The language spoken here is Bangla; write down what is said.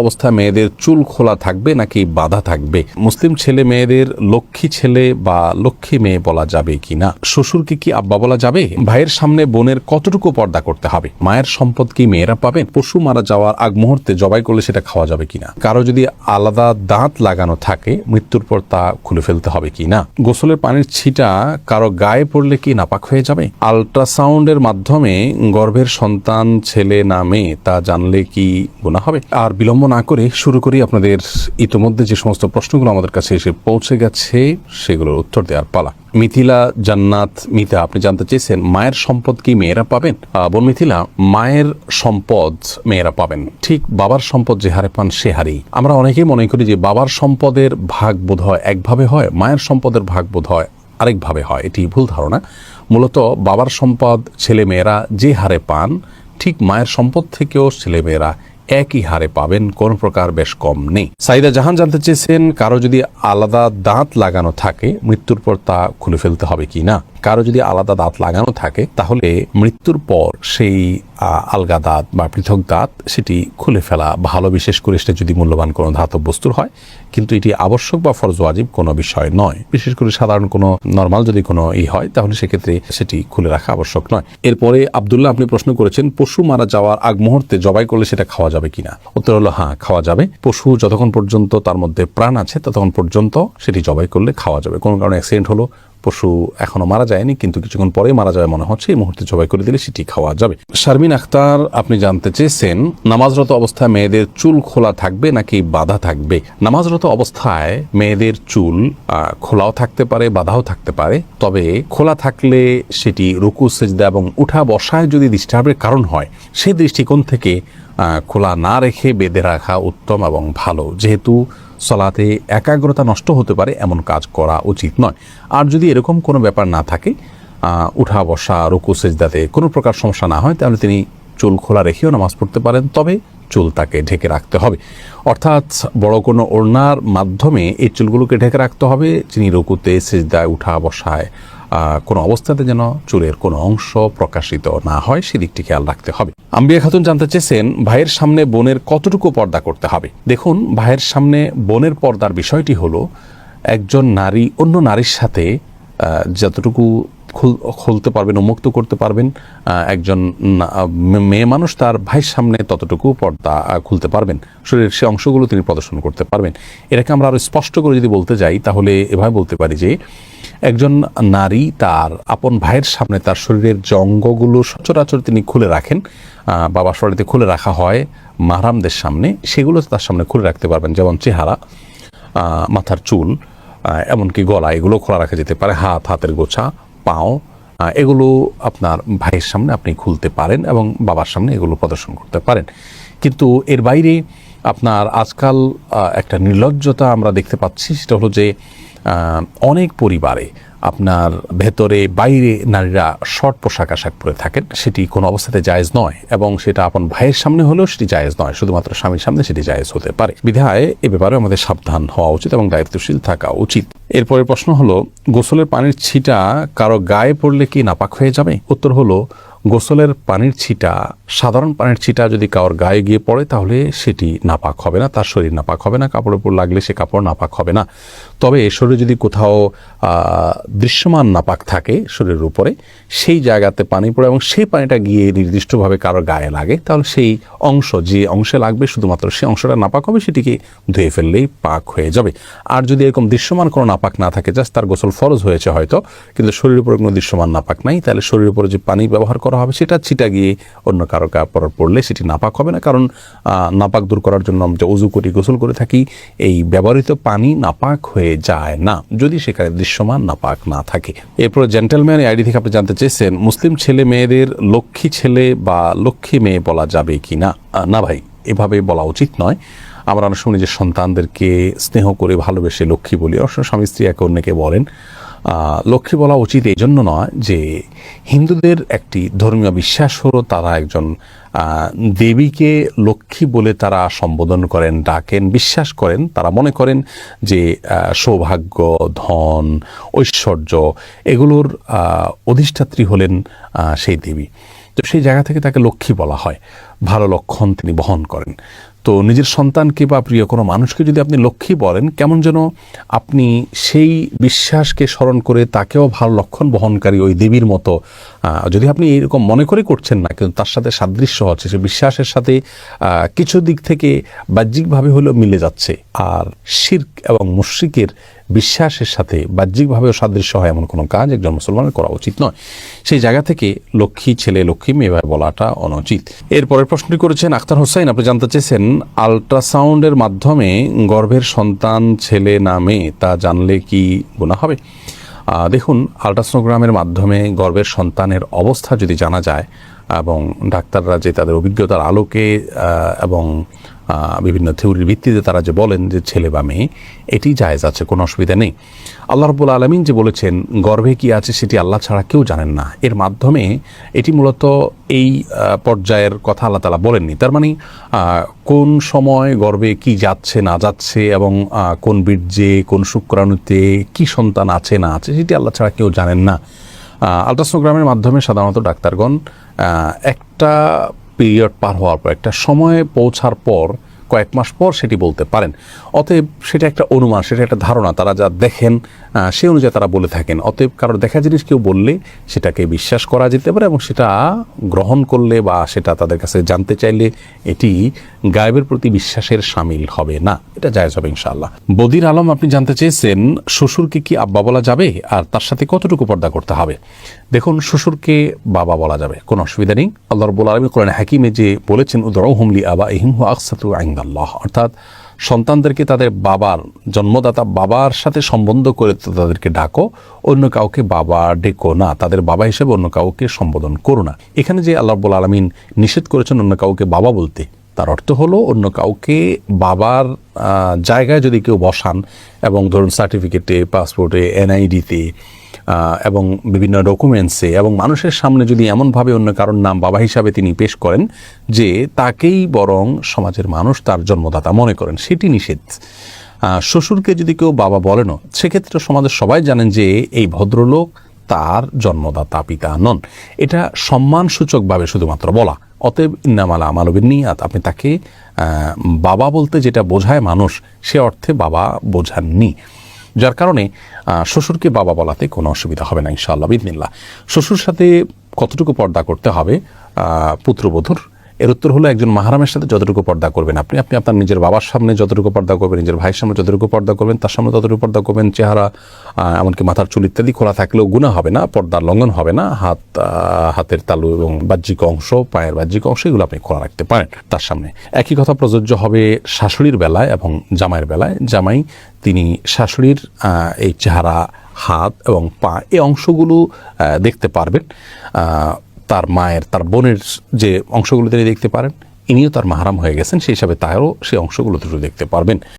অবস্থায় মেয়েদের চুল খোলা থাকবে নাকি বাঁধা থাকবে? মুসলিম ছেলে মেয়েদের লক্ষ্মী ছেলে বা লক্ষ্মী মেয়ে বলা যাবে কিনা? শ্বশুরকে কি আব্বা বলা যাবে? ভাইয়ের সামনে বোনের কতটুকু পর্দা করতে হবে? মায়ের সম্পদ কি মেয়েরা পাবেন? পশু মারা যাওয়ার আগ মুহূর্তে জবাই করলে সেটা খাওয়া যাবে কিনা? কারো যদি আলাদা দাঁত লাগানো থাকে মৃত্যুর পর তা খুলে ফেলতে হবে কিনা? গোসলের পানির ছিটা কারো গায়ে পড়লে কি নাপাক হয়ে যাবে? আল্ট্রাসাউন্ডের মাধ্যমে গর্ভের সন্তান ছেলে না মেয়ে তা জানলে কি গুনাহ হবে? আর বিলম্ব না করে শুরু করি। আপনাদের ইতোমধ্যে যে সমস্ত প্রশ্নগুলো আমাদের কাছে এসে পৌঁছে গেছে সেগুলোর উত্তর দেওয়ার পালা। মিথিলা জান্নাত মিতা আপনি জানতে চেয়েছেন মায়ের সম্পদ কি মেয়েরা পাবেন? বোন মিথিলা, মায়ের সম্পদ মেয়েরা পাবেন, ঠিক বাবার সম্পদ যে হারে পান সে হারেই। আমরা অনেকেই মনে করি যে বাবার সম্পদের ভাগ বোধ হয় একভাবে হয়, মায়ের সম্পদের ভাগ বোধ হয় আরেকভাবে হয়। এটি ভুল ধারণা। মূলত বাবার সম্পদ ছেলে মেয়েরা যে হারে পান ঠিক মায়ের সম্পদ থেকেও ছেলে মেয়েরা একই হারে পাবেন, কোন প্রকার বেশ কম নেই। সাইদা জাহান জানতে চেয়েছেন কারো যদি আলাদা দাঁত লাগানো থাকে মৃত্যুর পর তা খুলে ফেলতে হবে কি না? কারো যদি আলাদা দাঁত লাগানো থাকে তাহলে মৃত্যুর পর সেই আলগা দাঁত বা পৃথক দাঁত সেটি খুলে ফেলা ভালো, বিশেষ করে সেটা যদি মূল্যবান কোনো ধাতব বস্তুর হয়। কিন্তু এটি আবশ্যক বা ফরজ ওয়াজিব কোনো বিষয় নয়। বিশেষ করে সাধারণ কোনো নর্মাল যদি কোনো হয় তাহলে সেক্ষেত্রে সেটি খুলে রাখা আবশ্যক নয়। এরপরে আব্দুল্লাহ আপনি প্রশ্ন করেছেন পশু মারা যাওয়ার আগ মুহূর্তে জবাই করলে সেটা খাওয়া যাবে কিনা? উত্তর হলো হ্যাঁ, খাওয়া যাবে। পশু যতক্ষণ পর্যন্ত তার মধ্যে প্রাণ আছে ততক্ষণ পর্যন্ত সেটি জবাই করলে খাওয়া যাবে। কোনো কারণে অ্যাক্সিডেন্ট হলো, পশু এখনো মারা যায়নি কিন্তু কিছুক্ষণ পরে মারা যাবে মনে হচ্ছে, এই মুহূর্তে জবাই করে দিলে সেটি খাওয়া যাবে। শারমিন আখতার আপনি জানতে চেয়েছেন নামাজরত অবস্থায় মেয়েদের চুল খোলা থাকবে নাকি বাঁধা থাকবে? নামাজরত অবস্থায় মেয়েদের চুল খোলাও থাকতে পারে, বাঁধাও থাকতে পারে। তবে খোলা থাকলে সেটি রুকু সেজদা এবং উঠা বসায় যদি ডিস্টার্বের কারণ হয় সেই দৃষ্টিকোণ থেকে খোলা না রেখে বেঁধে রাখা উত্তম এবং ভালো, যেহেতু সলাতে একাগ্রতা নষ্ট হতে পারে এমন কাজ করা উচিত নয়। আর যদি এরকম কোনো ব্যাপার না থাকে, উঠা বসা রুকু সেজদাতে কোনো প্রকার সমস্যা না হয়, তাহলে তিনি চুল খোলা রেখেও নামাজ পড়তে পারেন, তবে চুল তাকে ঢেকে রাখতে হবে। অর্থাৎ বড় কোনো ওড়নার মাধ্যমে এই চুলগুলোকে ঢেকে রাখতে হবে। যিনি রুকুতে সেজদায় উঠা বসায় কোনো অবস্থাতে যেন চুলের কোনো অংশ প্রকাশিত না হয় সেদিকটি খেয়াল রাখতে হবে। আম্বিয়া খাতুন জানতে চেয়েছেন ভাইয়ের সামনে বোনের কতটুকু পর্দা করতে হবে? দেখুন, ভাইয়ের সামনে বোনের পর্দার বিষয়টি হলো একজন নারী অন্য নারীর সাথে যতটুকু খুলতে পারবেন, উন্মুক্ত করতে পারবেন, একজন মেয়ে মানুষ তার ভাইয়ের সামনে ততটুকু পর্দা খুলতে পারবেন, শরীরের সে অংশগুলো তিনি প্রদর্শন করতে পারবেন। এটাকে আমরা আরো স্পষ্ট করে যদি বলতে যাই তাহলে এভাবে বলতে পারি যে একজন নারী তার আপন ভাইয়ের সামনে তার শরীরের যে অঙ্গগুলো সচরাচর তিনি খুলে রাখেন, বাবা শরীরে খুলে রাখা হয় মাহরামদের সামনে, সেগুলো তার সামনে খুলে রাখতে পারবেন। যেমন চেহারা, মাথার চুল, এমনকি গলা, এগুলো খোলা রাখা যেতে পারে। হাতের গোছা, পাও, এগুলো আপনার ভাইয়ের সামনে আপনি খুলতে পারেন এবং বাবার সামনে এগুলো প্রদর্শন করতে পারেন। কিন্তু এর বাইরে আপনার আজকাল একটা নির্লজ্জতা আমরা দেখতে পাচ্ছি, সেটা হলো যে অনেক পরিবারে আপনার ভেতরে বাইরে নারীরা শর্ট পোশাক আশাক পরে থাকেন, সেটি কোনো অবস্থাতে জায়েজ নয় এবং সেটা আপন ভাইয়ের সামনে হলেও সেটি জায়েজ নয়, শুধুমাত্র স্বামীর সামনে সেটি জায়েজ হতে পারে। বিধায় এ ব্যাপারে আমাদের সাবধান হওয়া উচিত এবং দায়িত্বশীল থাকা উচিত। এরপরের প্রশ্ন হলো গোসলের পানির ছিটা কারো গায়ে পড়লে কি নাপাক হয়ে যাবে? উত্তর হলো গোসলের পানির ছিটা, সাধারণ পানির ছিটা যদি কারোর গায়ে গিয়ে পড়ে তাহলে সেটি নাপাক হবে না, তার শরীর নাপাক হবে না, কাপড়ের উপর লাগলে সে কাপড় নাপাক হবে না। তবে শরীরে যদি কোথাও দৃশ্যমান নাপাক থাকে শরীরের উপরে, সেই জায়গাতে পানি পড়ে এবং সেই পানিটা গিয়ে নির্দিষ্টভাবে কারোর গায়ে লাগে, তাহলে সেই অংশ যে অংশে লাগবে শুধুমাত্র সেই অংশটা নাপাক হবে, সেটিকে ধুয়ে ফেললেই পাক হয়ে যাবে। আর যদি এরকম দৃশ্যমান কোনো নাপাক না থাকে, জাস্ট তার গোসল ফরজ হয়েছে হয়তো, কিন্তু শরীরের উপরে কোনো দৃশ্যমান নাপাক নাই, তাহলে শরীরের উপরে যে পানি ব্যবহার করা হবে সেটা ছিটা গিয়ে অন্য কারো কাপড় পড়লে সেটি নাপাক হবে না। কারণ নাপাক দূর করার জন্য আমরা যে ওযু করি, গোসল করে থাকি, এই ব্যবহৃত পানি নাপাক হয়ে যায় না যদি সেখানে দৃশ্যমান নাপাক না থাকে। এরপর জেন্টেলম্যান আইডি থেকে আপনি জানতে চেয়েছেন মুসলিম ছেলে মেয়েদের লক্ষ্মী ছেলে বা লক্ষ্মী মেয়ে বলা যাবে কি না? না ভাই, এভাবে বলা উচিত নয়। আমরা অনেক সময় যে সন্তানদেরকে স্নেহ করে ভালোবেসে লক্ষ্মী বলি, অবশ্য স্বামী স্ত্রী একে অন্যকে বলেন। লক্ষ্মী বলা উচিত এই জন্য নয় যে হিন্দুদের একটি ধর্মীয় বিশ্বাস হলো তারা একজন দেবীকে লক্ষ্মী বলে তারা সম্বোধন করেন, ডাকেন, বিশ্বাস করেন। তারা মনে করেন যে সৌভাগ্য, ধন, ঐশ্বর্য এগুলোর অধিষ্ঠাত্রী হলেন সেই দেবী। তো সেই জায়গা থেকে তাকে লক্ষ্মী বলা হয়, ভালো লক্ষণ তিনি বহন করেন। তো নিজের সন্তানকে বা প্রিয় কোনো মানুষকে যদি আপনি লক্ষ্মী বলেন, কেমন যেন আপনি সেই বিশ্বাসকে স্মরণ করে তাকেও ভালো লক্ষণ বহনকারী ওই দেবীর মতো, যদি আপনি এরকম মনে করে করছেন না, কিন্তু তার সাথে সাদৃশ্য হচ্ছে, সে বিশ্বাসের সাথে কিছু দিক থেকে বাহ্যিকভাবে হলেও মিলে যাচ্ছে। আর শিরক এবং মুশরিকের বিশ্বাসের সাথে বাহ্যিকভাবেও সাদৃশ্য হয় এমন কোনো কাজ একজন মুসলমানের করা উচিত নয়। সেই জায়গা থেকে লক্ষ্মী ছেলে লক্ষ্মী মেয়ে বলাটা অনুচিত। এরপরের প্রশ্নটি করেছেন আখতার হোসেন। আপনি জানতে চেয়েছেন আল্ট্রাসাউন্ডের মাধ্যমে গর্ভের সন্তান ছেলে না মেয়ে তা জানলে কি গুনাহ হবে? দেখুন, আল্ট্রাসোনোগ্রামের মাধ্যমে গর্ভের সন্তানের অবস্থা যদি জানা যায় এবং ডাক্তাররা যে তাদের অভিজ্ঞতার আলোকে এবং বিভিন্ন থিওরির ভিত্তিতে তারা যে বলেন যে ছেলে বা মেয়ে, এটি জায়েজ আছে, কোনো অসুবিধা নেই। আল্লাহ রাব্বুল আলামিন যে বলেছেন গর্ভে কি আছে সেটি আল্লাহ ছাড়া কেউ জানেন না, এর মাধ্যমে এটি মূলত এই পর্যায়ের কথা আল্লাহ তাআলা বলেননি। তার মানে কোন সময় গর্ভে কি যাচ্ছে না যাচ্ছে এবং কোন বীর্যে কোন শুক্রাণুতে কি সন্তান আছে না আছে সেটি আল্লাহ ছাড়া কেউ জানেন না। আল্ট্রাসোনোগ্রামের মাধ্যমে সাধারণত ডাক্তারগণ একটা পিরিয়ড পার হওয়ার পর, একটা সময়ে পৌঁছার পর, কয়েক মাস পর সেটি বলতে পারেন। অতএব সেটা একটা অনুমান, সেটা একটা ধারণা, তারা যা দেখেন সেই অনুযায়ী তারা বলে থাকেন। অতএব কারোর দেখা জিনিস কেউ বললে সেটাকে বিশ্বাস করা যেতে পারে এবং সেটা গ্রহণ করলে বা সেটা তাদের কাছে জানতে চাইলে এটি গায়েবের প্রতি বিশ্বাসের শামিল হবে না, এটা জায়েজ হবে ইনশাআল্লাহ। বদির আলম, আপনি জানতে চেয়েছেন শ্বশুরকে কি আব্বা বলা যাবে আর তার সাথে কতটুকু পর্দা করতে হবে? দেখুন, শ্বশুরকে বাবা বলা যাবে, কোনো অসুবিধা নেই। আল্লাহ রাব্বুল আলামিন কোরআন হাকিমে যে বলেছেন উদউহুম লিআবাইহিম হুয়া আকসাতু ইনদাল্লাহ, অর্থাৎ সন্তানদেরকে তাদের বাবার, জন্মদাতা বাবার সাথে সম্বন্ধ করে তাদেরকে ডাকো, অন্য কাউকে বাবা ডেকো না, তাদের বাবা হিসেবে অন্য কাউকে সম্বোধন করো না। এখানে যে আল্লাহ রাব্বুল আলামিন নিষেধ করেছেন অন্য কাউকে বাবা বলতে, তার অর্থ হলো অন্য কাউকে বাবার জায়গায় যদি কেউ বসান এবং ধরুন সার্টিফিকেটে, পাসপোর্টে, এনআইডিতে এবং বিভিন্ন ডকুমেন্টসে এবং মানুষের সামনে যদি এমনভাবে অন্য কারোর নাম বাবা হিসাবে তিনি পেশ করেন যে তাকেই বরং সমাজের মানুষ তার জন্মদাতা মনে করেন, সেটি নিষেধ। শ্বশুরকে যদি কেউ বাবা বলেনও, সেক্ষেত্রে সমাজের সবাই জানেন যে এই ভদ্রলোক তার জন্মদাতা পিতা নন, এটা সম্মানসূচকভাবে শুধুমাত্র বলা। অতএব ইন্নামাল আমালু বিন্নিয়াত, আপনি তাকে বাবা বলতে যেটা বোঝায় মানুষ, সে অর্থে বাবা বোঝাননি, যার কারণে শ্বশুরকে বাবা বলাতে কোনো অসুবিধা হবে না ইনশাআল্লাহ বিইذনিল্লাহ। শ্বশুর সাথে কতটুকু পর্দা করতে হবে পুত্রবধূর? এর উত্তর হলো একজন মাহরামের সাথে যতটুকু পর্দা করবেন আপনি আপনার নিজের বাবার সামনে যতটুকু পর্দা করবেন, নিজের ভাইয়ের সামনে যতটুকু পর্দা করবেন, তার সামনে ততটুকু পর্দা করবেন। চেহারা এমনকি মাথার চুল ইত্যাদি খোলা থাকলেও গুনাহ হবে না, পর্দার লঙ্ঘন হবে না। হাতের তালু এবং বাহ্যিক অংশ, পায়ের বাহ্যিক অংশ, এগুলো আপনি খোলা রাখতে পারেন তার সামনে। একই কথা প্রযোজ্য হবে শাশুড়ির বেলায় এবং জামাইয়ের বেলায়। জামাই তিনি শাশুড়ির এই চেহারা, হাত এবং পা, এই অংশগুলো দেখতে পারবেন। তার মায়ের, তার বোনের যে অংশগুলো তিনি দেখতে পারেন, ইনিও তার মাহরাম হয়ে গেছেন, সেই হিসাবে তারও সেই অংশগুলো দুটো দেখতে পারবেন।